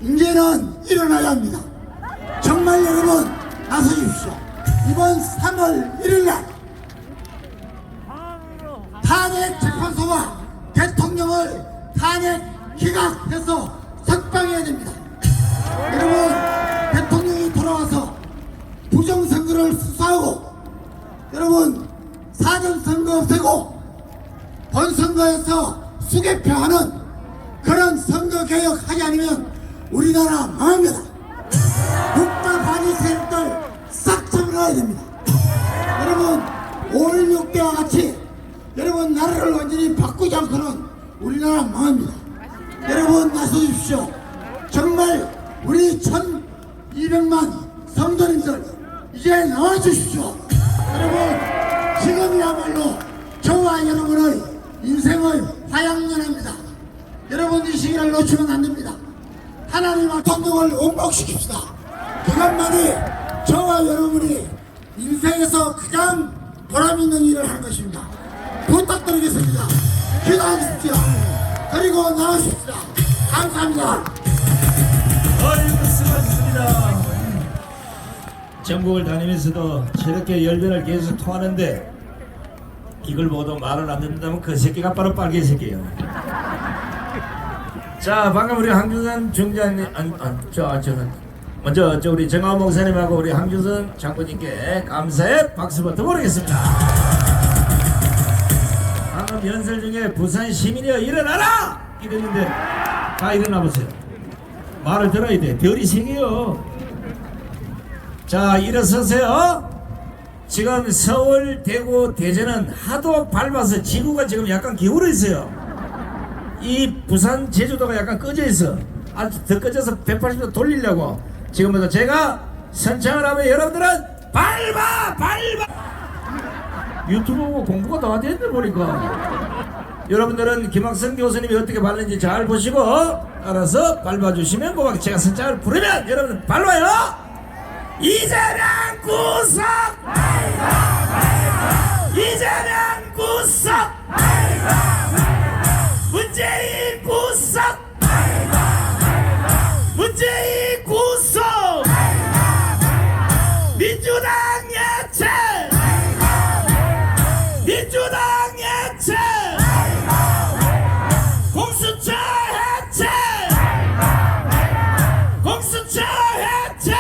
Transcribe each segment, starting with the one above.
이제는 일어나야 합니다. 정말 여러분 나서주십시오. 이번 3월 1일날 탄핵 재판소가 대통령을 탄핵 기각해서 석방해야 됩니다. 여러분 대통령이 돌아와서 부정선거를 수사하고 여러분 사전선거 없애고 본선거에서 수개표하는 그런 선거개혁 하지 않으면 우리나라 망합니다. 국가 반위 세력들 싹 잡아놔야 됩니다. 여러분 5.16 때와 같이 여러분 나라를 완전히 바꾸지 않고는 우리나라 망합니다. 여러분 나서주십시오. 정말 우리 1200만 성도님들 이제 나와주십시오. 여러분 지금이야말로 저와 여러분의 인생의 화양연화입니다. 여러분 이 시기를 놓치면 안됩니다. 하나님의 통독을 원복시킵시다. 그것만이 저와 여러분이 인생에서 가장 보람있는 일을 한 것입니다. 부탁드리겠습니다. 기도하십시오. 그리고 나오십시오. 감사합니다. 어이구 수고하셨습니다. 전국을 다니면서도 저렇게 열변을 계속 토하는데 이걸 보고 말을 안 듣는다면 그 새끼가 바로 빨개 새끼예요. 자 방금 우리 황준선 중장님 먼저 우리 정하원 목사님하고 우리 황준선 장군님께 감사의 박수부터 보내겠습니다. 방금 연설 중에 부산 시민이여 일어나라 이랬는데 다 일어나 보세요. 말을 들어야 돼. 별이 세 개요. 자 일어서세요. 지금 서울, 대구, 대전은 하도 밟아서 지구가 지금 약간 기울어 있어요. 이 부산, 제주도가 약간 꺼져 있어. 아주 더 꺼져서 180도 돌리려고 지금부터 제가 선창을 하면 여러분들은 밟아! 유튜브 보고 공부가 다 됐네 보니까. 여러분들은 김학성 교수님이 어떻게 밟는지 잘 보시고 알아서 밟아주시면 고맙게 제가 선창을 부르면 여러분들 밟아요. 이재명 구속! 이재명 구속! 문재인 구속! 문재인 구속! 민주당 예체! 민주당 예체! 공수처 해체! 공수처 해체!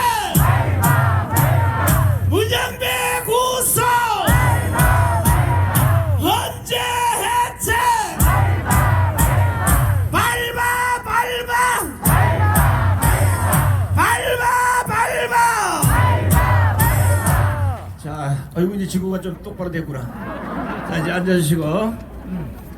문영배 구속! 헌재 해체! 자, 아이고 이제 지구가 좀 똑바로 됐구나. 자 이제 앉아주시고.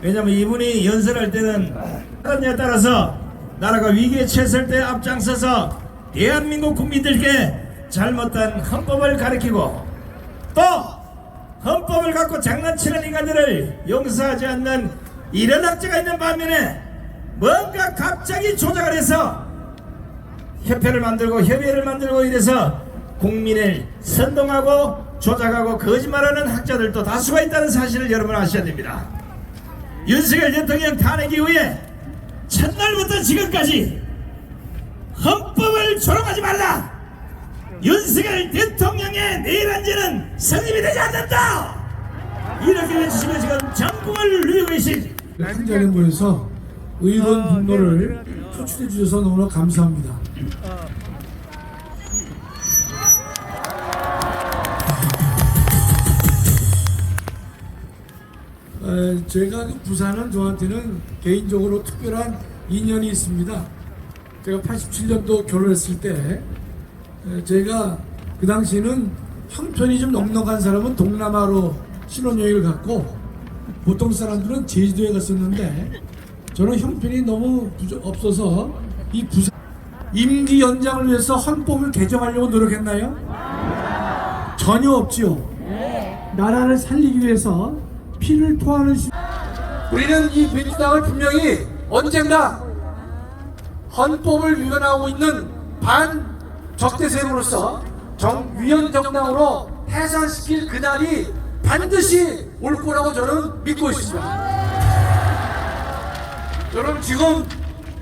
왜냐면 이분이 연설할 때는 나라에 따라서 나라가 위기에 처했을 때 앞장서서 대한민국 국민들께 잘못된 헌법을 가르치고 또 헌법을 갖고 장난치는 인간들을 용서하지 않는 이런 학자가 있는 반면에 뭔가 갑자기 조작을 해서 협회를 만들고 협의회를 만들고 이래서 국민을 선동하고 조작하고 거짓말하는 학자들도 다수가 있다는 사실을 여러분 아셔야 됩니다. 윤석열 대통령 탄핵 이후에 첫날부터 지금까지 헌법을 조롱하지 말라. 윤석열 대통령의 내란죄는 성립이 되지 않는다. 이렇게 외치시면 지금 전국을 누리고 계신 한 자리에 모여서 의원 분노를 표출해 주셔서 너무나 감사합니다. 제가 부산은 저한테는 개인적으로 특별한 인연이 있습니다. 제가 87년도 결혼했을 때 제가 그 당시에는 형편이 좀 넉넉한 사람은 동남아로 신혼여행을 갔고 보통 사람들은 제주도에 갔었는데 저는 형편이 너무 없어서 이 부산 임기 연장을 위해서 헌법을 개정하려고 노력했나요? 전혀 없지요. 나라를 살리기 위해서 피를 토하는 우리는 이 민주당을 분명히 언젠가 헌법을 위반하고 있는 반적대 세력으로서 위헌 정당으로 해산시킬 그날이 반드시 올 거라고 저는 믿고 있습니다. 여러분 지금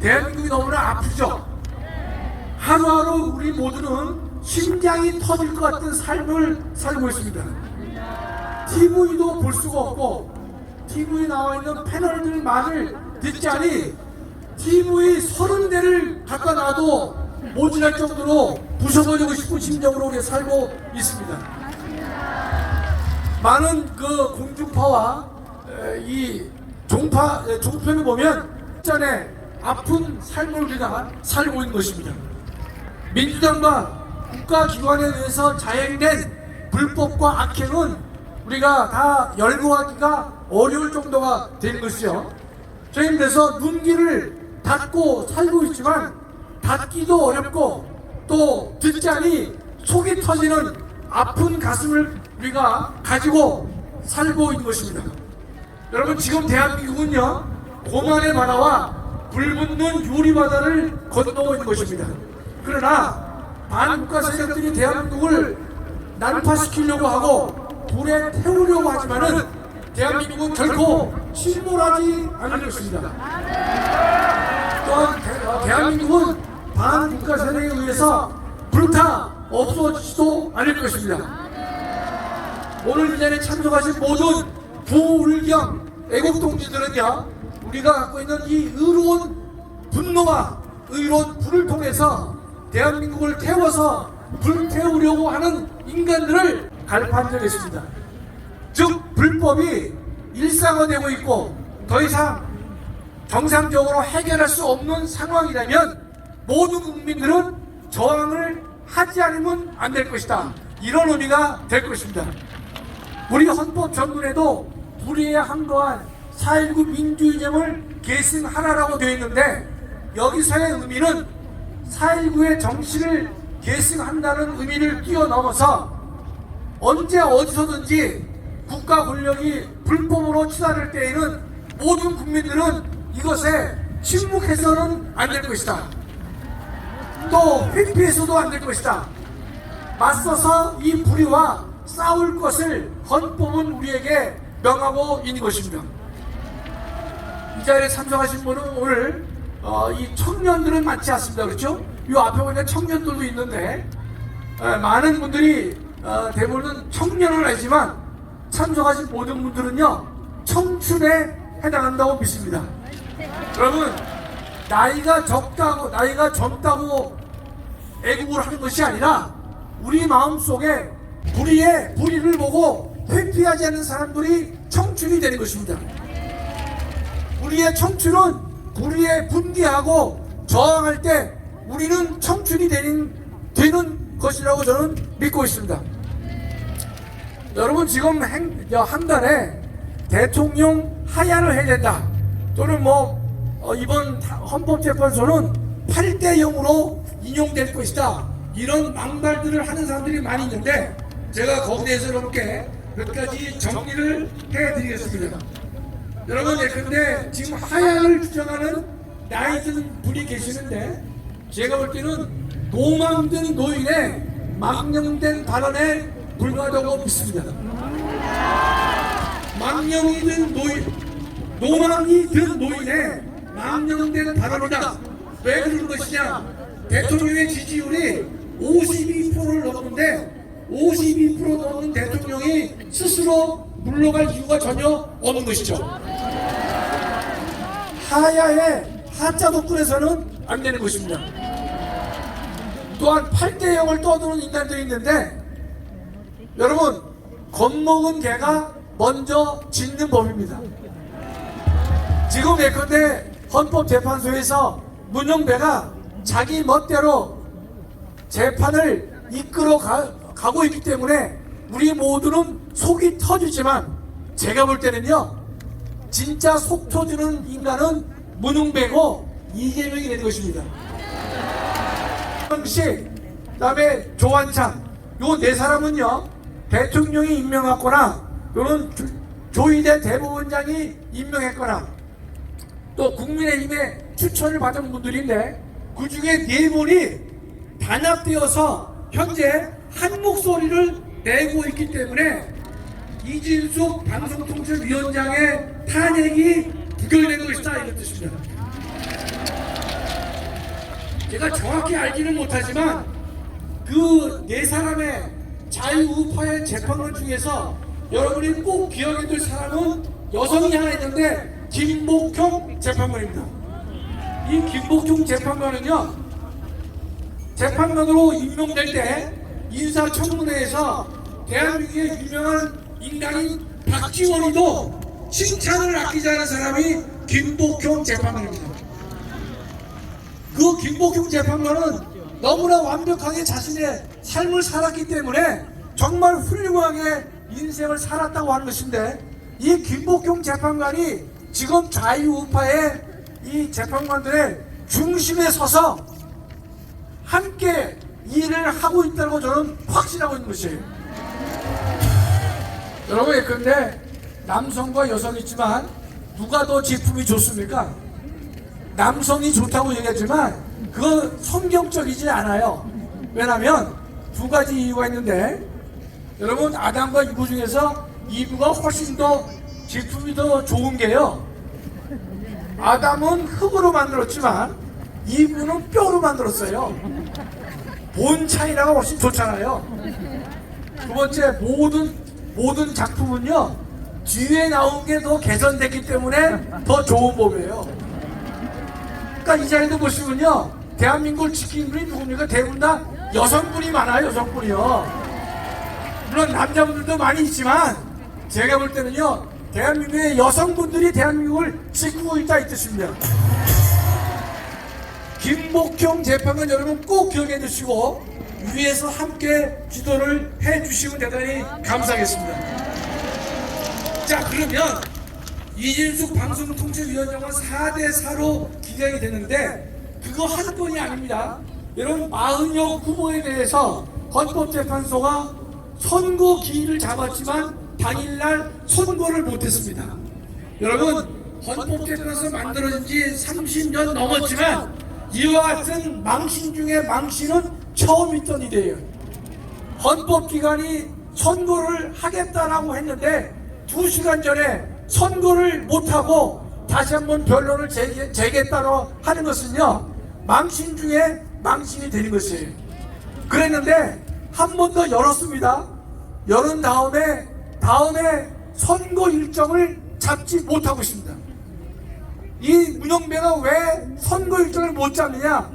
대한민국이 너무나 아프죠? 하루하루 우리 모두는 심장이 터질 것 같은 삶을 살고 있습니다. TV도 볼 수가 없고 TV에 나와 있는 패널들 말을 듣자니 TV 30대를 갖다 놔도 모자랄 정도로 부숴버리고 싶은 심정으로 우리가 살고 있습니다. 많은 그 공중파와 이 종편을 보면 전에 아픈 삶을 우리가 살고 있는 것입니다. 민주당과 국가기관에 의해서 자행된 불법과 악행은 우리가 다 열거하기가 어려울 정도가 된 것이죠. 저희는 그래서 눈길을 닫고 살고 있지만 닫기도 어렵고 또 듣자니 속이 터지는 아픈 가슴을 우리가 가지고 살고 있는 것입니다. 여러분, 지금 대한민국은요, 고만의 바다와 불붙는 유리바다를 건너고 있는 것입니다. 그러나 반국가 세력들이 대한민국을 난파시키려고 하고 불에 태우려고 하지만은 대한민국은 결코 침몰하지 않을 것입니다. 또한 대한민국은 반국가 세력에 의해서 불타 없어지지도 않을 것입니다. 오늘 이 자리에 참석하신 모든 부울경 애국동지들은요, 우리가 갖고 있는 이 의로운 분노와 의로운 불을 통해서 대한민국을 태워서 불태우려고 하는 인간들을 갈판정했습니다. 즉 불법이 일상화되고 있고 더 이상 정상적으로 해결할 수 없는 상황이라면 모든 국민들은 저항을 하지 않으면 안 될 것이다. 이런 의미가 될 것입니다. 우리 헌법 전문에도 불의에 항거한 4.19 민주이념을 계승하라라고 되어 있는데, 여기서의 의미는 4.19의 정신을 계승한다는 의미를 뛰어넘어서 언제 어디서든지 국가 권력이 불법으로 치달을 때에는 모든 국민들은 이것에 침묵해서는 안 될 것이다. 또 회피해서도 안 될 것이다. 맞서서 이 불의와 싸울 것을 헌법은 우리에게 명하고 있는 것입니다. 이 자리에 참석하신 분은 오늘 이 청년들은 많지 않습니다. 그렇죠? 이 앞에 보니까 청년들도 있는데 많은 분들이 대부분은 청년은 아니지만 참석하신 모든 분들은요, 청춘에 해당한다고 믿습니다. 여러분, 나이가 적다고, 나이가 젊다고 애국을 하는 것이 아니라 우리 마음속에 불의를 보고 회피하지 않는 사람들이 청춘이 되는 것입니다. 우리의 청춘은 불의에 분개하고 저항할 때 우리는 청춘이 되는 것이라고 저는 믿고 있습니다. 여러분, 지금 한 달에 대통령 하야를 해야 된다, 또는 이번 헌법재판소는 8대 0으로 인용될 것이다, 이런 망발들을 하는 사람들이 많이 있는데, 제가 거기에 대해서 여러분께 몇 가지 정리를 해드리겠습니다. 여러분, 예컨대 지금 하야를 주장하는 나이 든 분이 계시는데, 제가 볼 때는 노망든 노인의 망령된 발언에 불과하다고 믿습니다. 노망이 든 노인의 망령된 발언이다. 왜 그런 것이냐? 대통령의 지지율이 52%를 넘는데 52% 넘는 대통령이 스스로 물러갈 이유가 전혀 없는 것이죠. 하야에 하자 독분에서는 안 되는 것입니다. 또한 8대 0을 떠드는 인간들이 있는데, 여러분, 겁먹은 개가 먼저 짖는 법입니다. 지금 예컨대 헌법재판소에서 문영배가 자기 멋대로 재판을 이끌어 가고 있기 때문에 우리 모두는 속이 터지지만, 제가 볼 때는요, 진짜 속 터지는 인간은 문흥배고 이재명이 되는 것입니다. 씨, 그다음에 조환창, 요 네 사람은요, 대통령이 임명했거나 또는 조희대 대법원장이 임명했거나 또 국민의힘의 추천을 받은 분들인데, 그 중에 네 분이 단합되어서 현재 한 목소리를 내고 있기 때문에 이진숙 방송통신위원장의 탄핵이 부결된 것이다, 이런 뜻입니다. 제가 정확히 알지는 못하지만 그 네 사람의 자유우파의 재판관 중에서 여러분이 꼭 기억해둘 사람은 여성이 하나 있는데 김복형 재판관입니다. 이 김복형 재판관은요, 재판관으로 임명될 때 인사청문회에서 대한민국의 유명한 인간인 박지원이도 칭찬을 아끼지 않은 사람이 김복형 재판관입니다. 그 김복형 재판관은 너무나 완벽하게 자신의 삶을 살았기 때문에 정말 훌륭하게 인생을 살았다고 하는 것인데, 이 김복형 재판관이 지금 자유우파의 이 재판관들의 중심에 서서 함께 일을 하고 있다고 저는 확신하고 있는 것이에요. 여러분, 예컨대 남성과 여성이 있지만 누가 더 제품이 좋습니까? 남성이 좋다고 얘기하지만 그건 성경적이지 않아요. 왜냐하면 두 가지 이유가 있는데, 여러분, 아담과 이브 중에서 이브가 훨씬 더 제품이 더 좋은 게요, 아담은 흙으로 만들었지만 이브는 뼈로 만들었어요. 본 차이나가 훨씬 좋잖아요. 두 번째, 모든 작품은요, 뒤에 나온 게 더 개선됐기 때문에 더 좋은 법이에요. 그러니까 이 자리도 보시면요, 대한민국을 지키는 분이 누굽니까? 대부분 다 여성분이 많아요. 여성분이요. 물론 남자분들도 많이 있지만 제가 볼 때는요, 대한민국의 여성분들이 대한민국을 지키고 있다 이 뜻입니다. 김복형 재판관 여러분 꼭 기억해 두시고 위에서 함께 기도를 해 주시면 대단히 감사하겠습니다. 자, 그러면 이진숙 방송통제위원장은 4대4로 기각이 되는데 그거 한 건이 아닙니다. 여러분, 마흔여 후보에 대해서 헌법재판소가 선거 기일을 잡았지만 당일날 선고를 못했습니다. 여러분, 헌법재판소 만들어진 지 30년 넘었지만 이와 같은 망신 중에 망신은 처음 있던 일이에요. 헌법기관이 선고를 하겠다라고 했는데 2시간 전에 선고를 못하고 다시 한번 변론을 제기했다고 하는 것은요, 망신 중에 망신이 되는 것이에요. 그랬는데 한 번 더 열었습니다. 열은 다음에 선거 일정을 잡지 못하고 있습니다. 이 문영배가 왜 선거 일정을 못 잡느냐?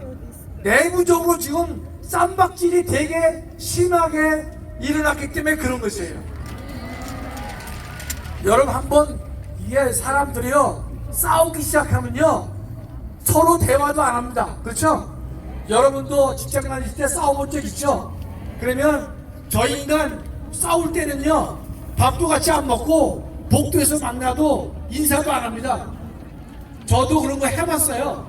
내부적으로 지금 쌈박질이 되게 심하게 일어났기 때문에 그런 것이에요. 여러분, 한번 이게 사람들이요, 싸우기 시작하면요 서로 대화도 안 합니다. 그렇죠? 여러분도 직장 다닐 때 싸워본 적 있죠? 그러면 저희 인간 싸울 때는요, 밥도 같이 안 먹고 복도에서 만나도 인사도 안 합니다. 저도 그런 거 해봤어요.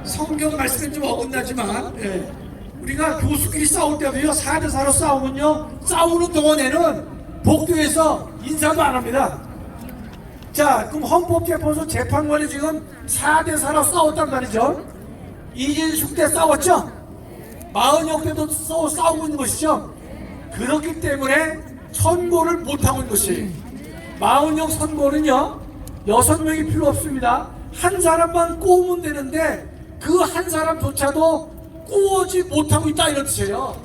성경 말씀은 좀 어긋나지만, 예. 우리가 교수끼리 싸울 때도요, 4대4로 싸우면요, 싸우는 동안에는 복도에서 인사도 안 합니다. 자, 그럼 헌법재판소 재판관이 지금 4대4로 싸웠단 말이죠. 이진숙 때 싸웠죠? 마흔역 때도 싸우고 있는 것이죠. 그렇기 때문에 선고를 못하고 있는 것이, 마흔역 선고는요 6명이 필요 없습니다. 한 사람만 꼬우면 되는데 그 한 사람조차도 꼬우지 못하고 있다 이런 뜻이에요.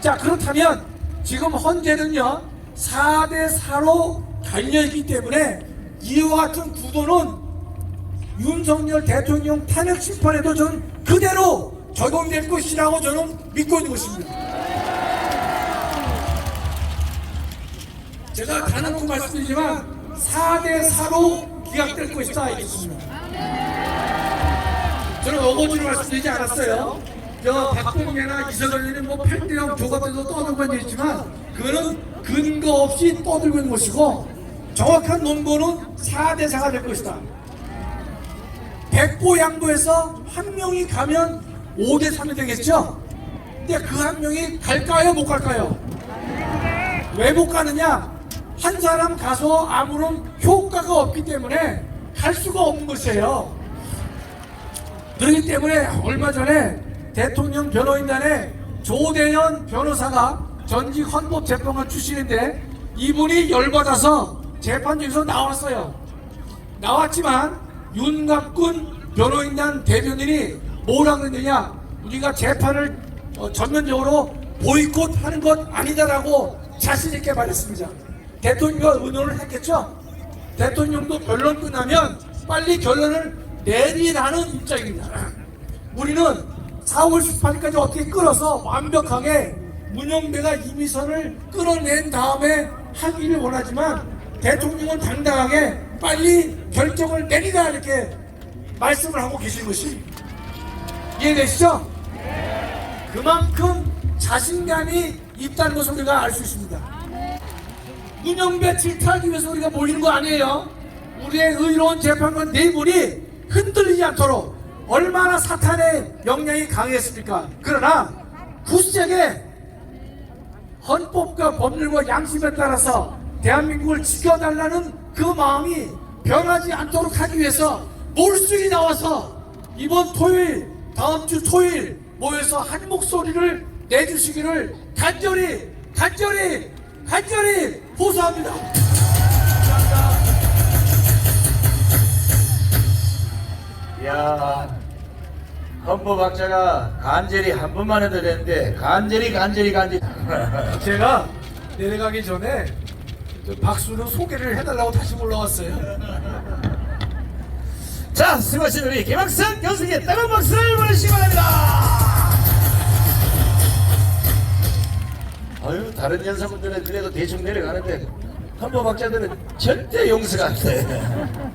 자, 그렇다면 지금 현재는요 4대4로 갈려있기 때문에 이와 같은 구도는 윤석열 대통령 탄핵 심판에도 저는 그대로 적용될 것이라고 저는 믿고 있는 것입니다. 제가 단언코 말씀드리지만 4대4로 기각될 것이다 이렇습니다. 저는 어거지로 말씀드리지 않았어요. 저 박봉계나 이석연이는 뭐 8대0 조갑에서 떠들고 있는 있지만 그거는 근거 없이 떠들고 있는 것이고, 정확한 논거는 4대4가 될 것이다. 백보 양보해서 한 명이 가면 5대3이 되겠죠? 근데 그 한 명이 갈까요? 못 갈까요? 왜 못 가느냐? 한 사람 가서 아무런 효과가 없기 때문에 갈 수가 없는 것이에요. 그렇기 때문에 얼마 전에 대통령 변호인단에 조대현 변호사가 전직 헌법재판관 출신인데 이분이 열받아서 재판장에서 나왔어요. 나왔지만 윤갑군 변호인단 대변인이 뭐라 그랬느냐? 우리가 재판을 전면적으로 보이콧하는 것 아니다라고 자신 있게 말했습니다. 대통령과 의논을 했겠죠. 대통령도 변론 끝나면 빨리 결론을 내리라는 입장입니다. 우리는 4월 18일까지 어떻게 끌어서 완벽하게 문영배가 이미선을 끌어낸 다음에 하기를 원하지만 대통령은 당당하게 빨리 결정을 내리라 이렇게 말씀을 하고 계신 것이 이해되시죠? 그만큼 자신감이 있다는 것을 우리가 알 수 있습니다. 문영배 질타하기 위해서 우리가 모이는 거 아니에요. 우리의 의로운 재판관 내분이 흔들리지 않도록 얼마나 사탄의 영향이 강했습니까? 그러나 굳세게 헌법과 법률과 양심에 따라서 대한민국을 지켜달라는 그 마음이 변하지 않도록 하기 위해서 몰수이 나와서 이번 토요일, 다음 주 토요일 모여서 한 목소리를 내주시기를 간절히 호소합니다. 야, 헌법학자가 간절히 한 번만 해도 되는데 간절히 제가 내려가기 전에 박수는 소개를 해달라고 다시 올라왔어요. 자, 수고하신 우리 김학선 교수님께 따가운 박수를 보내시기 바랍니다. 아유, 다른 연사분들은 그래도 대충 내려가는데 헌법학자들은 절대 용서가 안 돼.